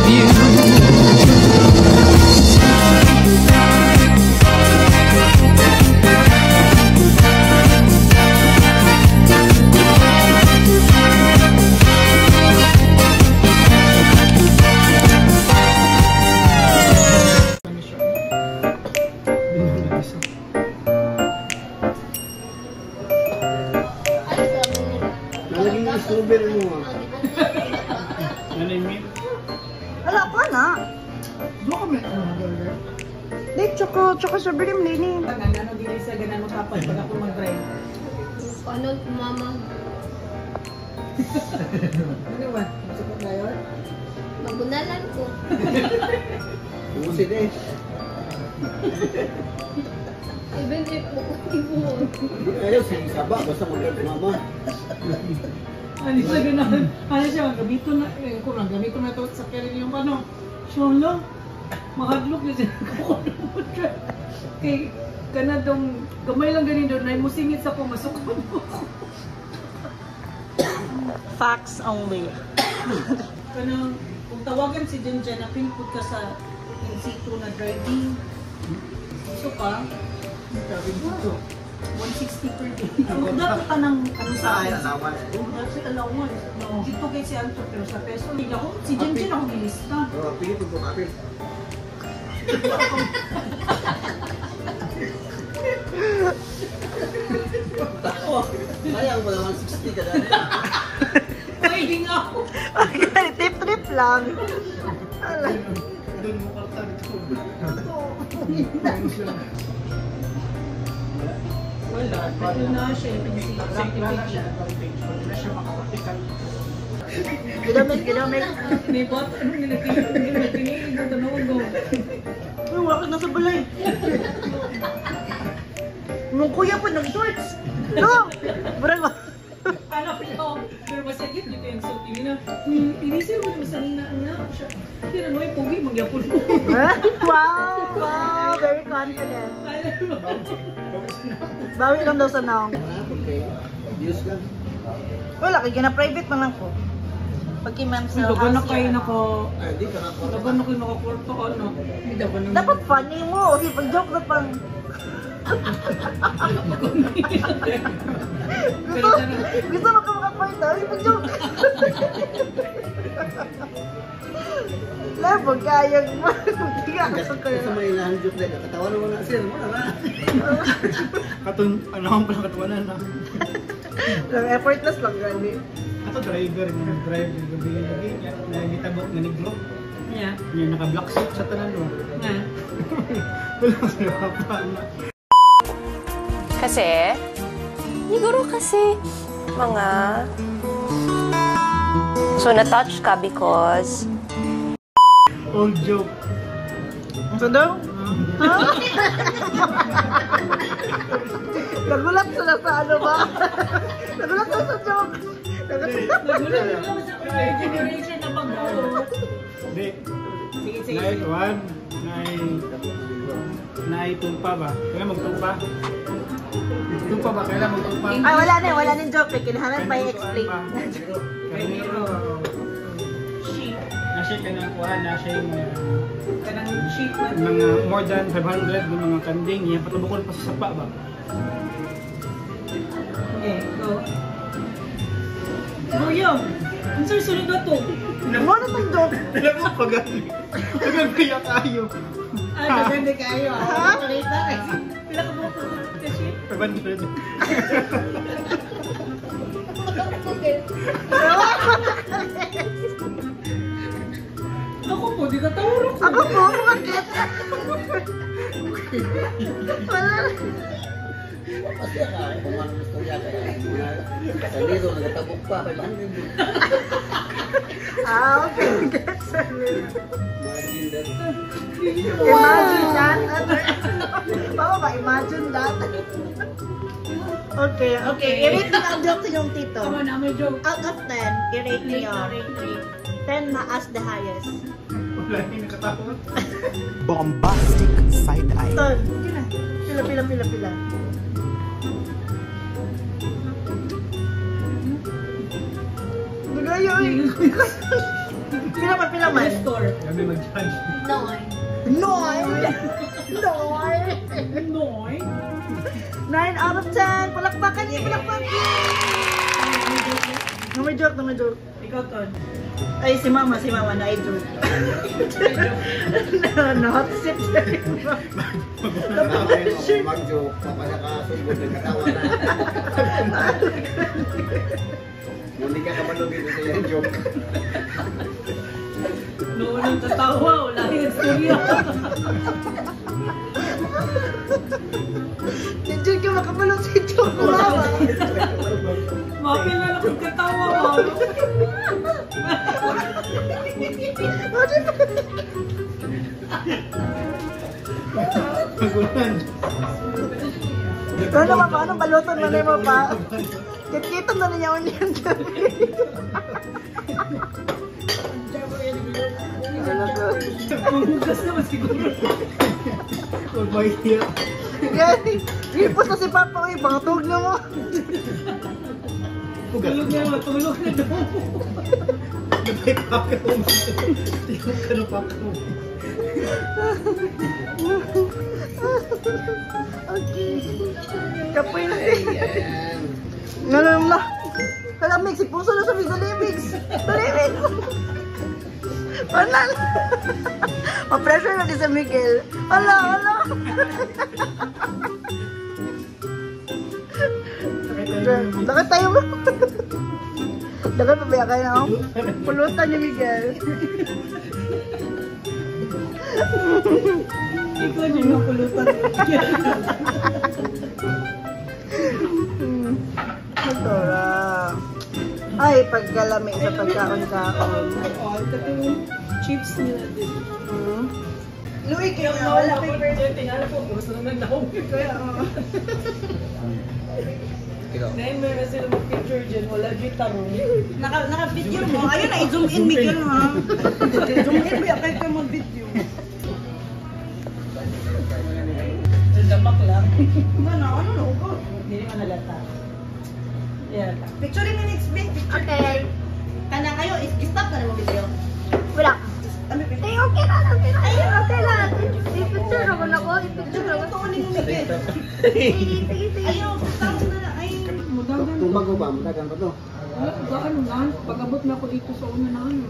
love you. Strawberry mo ah. Ano yung meat? Wala pa na. Doon kami. Burger. Di, choco strawberry mo din. Ano din sa ganun kapag pag ako mag-drive. Ano, mama? Ano ba? Masukot na yun? Magunalan ko. Umusin eh. Even if ibuhon. Ayaw, sinisaba. Basta mag-mama. Ano siya ganun? Ano siya, gabito na, gabito na ito sa kaya yung ano, solo, makadlok na siya. Kay, kanadong, gamay lang ganin doon, na musingit sa pumasok mo. Facts only. Kanang, kung tawagan si Junja na pinput ka sa in situ na driving, so ka, sabi dito, 160 per day. Kung dapat ka ng ano sa akin, dapat allowance. Dito kay si Anto, pero sa peso, hindi ako, si Junja ako nilista. Pili ko kapit. Sayang mo naman 60 ka dahil. Pwede nga ako. Tip-trip lang. Doon mo karta dito. Wala, pwede na siya yung pinag-activity. Wala siya makapatikan. Gidamit. May bot, anong ginagkinigin na tanong go? Uy, wakit na sa balay. Nung kuya po nag-shorts. No! Murang ba? Ano ko? Pero masagit dito yung suit. Hindi na, inisir mo naman sa nina ako siya. Hindi na naman yung pogi, magyapon ko. Wow! Very confident. Bawi lang daw sa naong. Okay. Views lang. Wala, kaya gina-private man lang ko. Pagkiman sa Laban na house kayo yan. nako. Ay, di ka na po. Laban na kayo nakaporto ano. Hindi dapat naman. Dapat funny mo. Kasi pag-joke na pang... Gusto mo ka makaparta? Kasi pag-joke. Labog kayang mo. Hindi ka ako Kasi may nahanjuk na katawa naman na sir. Wala na. Ano ang pala katawanan na? Effortless lang gani. Ato driver, nag-drive, nag-gabi-gabi. Nagitabot na ni-group. Yeah. Yung naka-black suit sa tanan mo. Yeah. Wala sa nakapaan na. Kasi, siguro kasi, mga... So, na-touch ka because... Old joke. Ano daw? Ha? Nagulat sila sa ano ba? Nagulat sila sa joke. Nagulat na naman sa generation na pag-ulo. Hindi. Sige. Night 1, night tumpa ba? Kailan magtumpa? Tumpa ba? Kailan magtumpa? Ay, wala na yung joke. Kinahanap pa i-explain. Kaniro. Nasya ka ng kuha, nasya yung Kanang sheet na. mga more than 500 ng mga kanding. Yan, patubukol pa sa sapa ba? Okay, go. Go yun! Ang sunod na to. Ano naman joke? Alam mo, pag-ali. Pag-ali kayo. Ay, maganda kayo. Ha? Pakita eh. Pila ka mo po kasi? 500. Ako po, di katawaro ko. Ako po, bakit? Wala. Kasi ka, kung ano gusto niya kaya. Sa dito, nagatabok pa. 500. Okay. Imagine that. Imagine that. Baka ba, imagine that. Okay. I-rate na ang joke yung tito. Tama na, may joke. Out of 10, i-rate niyo. 10 na as the highest. Wala yung nakatapos. Bombastic side eye. Ton, pila. Bigayo eh. naman pila man? Store. Grabe mag-judge. Noy. Noy! Noy! Noy. 9 out of 10! Palakpakan niya, palakpakan! No, may joke, no, may joke. Ikaw, Ton. Ay, si mama na ay joke. No, hot sip siya. Mag-joke, papalakasugod ng katawa na. Hindi ka kamalugin sa yung joke. Noong tatawa, wala yung istorya. Diyan ka makapalong si joke, mama. Mapil na lang katawa, wow. Magulan. Ano naman pa? Anong baluton mo na mo pa? Kit-kitan na niya union gabi. Panghugas naman siguro. Magmahirap. Gani, ripos na si Papa. Uy, pangatog na mo. Tulog na naman, tulog na daw. Nagpapakaw mo. Tingnan ka na pakaw. Okay. Kapoy na siya. Ngayon na. Kalamig, si Puso na sa Mizalimix. Salimix. Wala. Ma-pressure na din sa Miguel. Wala, wala. Dagat tayo mo. Dagat pa ba kayo? Pulutan ni Miguel. Ikaw yung napulutan. Dora. Ay, paggalami sa pagkaon-kaon. Oh, ito yung chips nila din. Louie, kaya wala paper. Tingnan po, gusto naman nahong. Kaya, dahil meron sila mag-picture dyan, wala dyan tarong. Naka-video mo. Ayun na, i-zoom in, Miguel, ha? Zoom in mo, yakay ka mag-video. Damak lang. Ano na, uko? Hindi mo nalata. Yeah. Picture in minutes, Bing. Okay. Kana kayo, stop na mo video. Wala. Ano, Bing? Ay, okay lang, okay lang. Ay, okay lang. I-picture naman ako. I-picture naman. Ito ulit ni Miguel. Sige. Ayaw, stop na na. Ay, Mudagan. Tumago ba? Madagan pa to. Ano nga? Pag-abot na ako dito sa una na ano.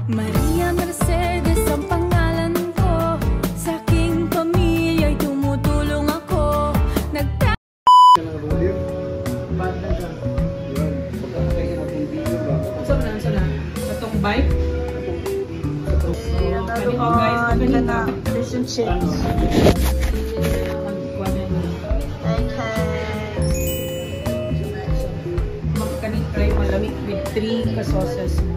Maria Mercedes ang pangalan ko. Sa aking pamilya'y tumutulong ako. Saan na? Itong bike? Ganito guys, na fish and chips. Magkanit try malamig with 3 ka-sauces mo.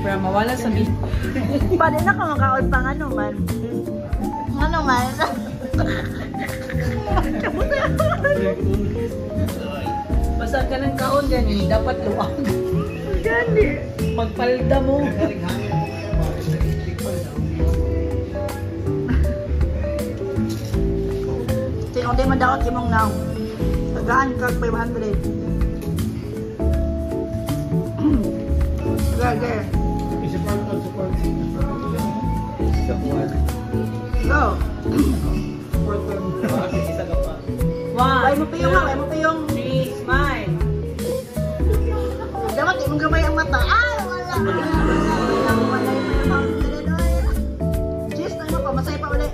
Para mawala sa meat. Pwede na ka makaon pang ano man. Ano man? Basta ka ng kaon ganyan, dapat luwag. Gani. Pagpalda mo. Sino di madaot imong now? Tagaan kag 500. Gage. Support. Go. Isa ka pa. Ay mo piyong ha, ay mo piyong. 3, smile. Dapat imong gamay ang mata. Ay, wala. Wala yung mga cheese na ano pa, masaya pa ulit.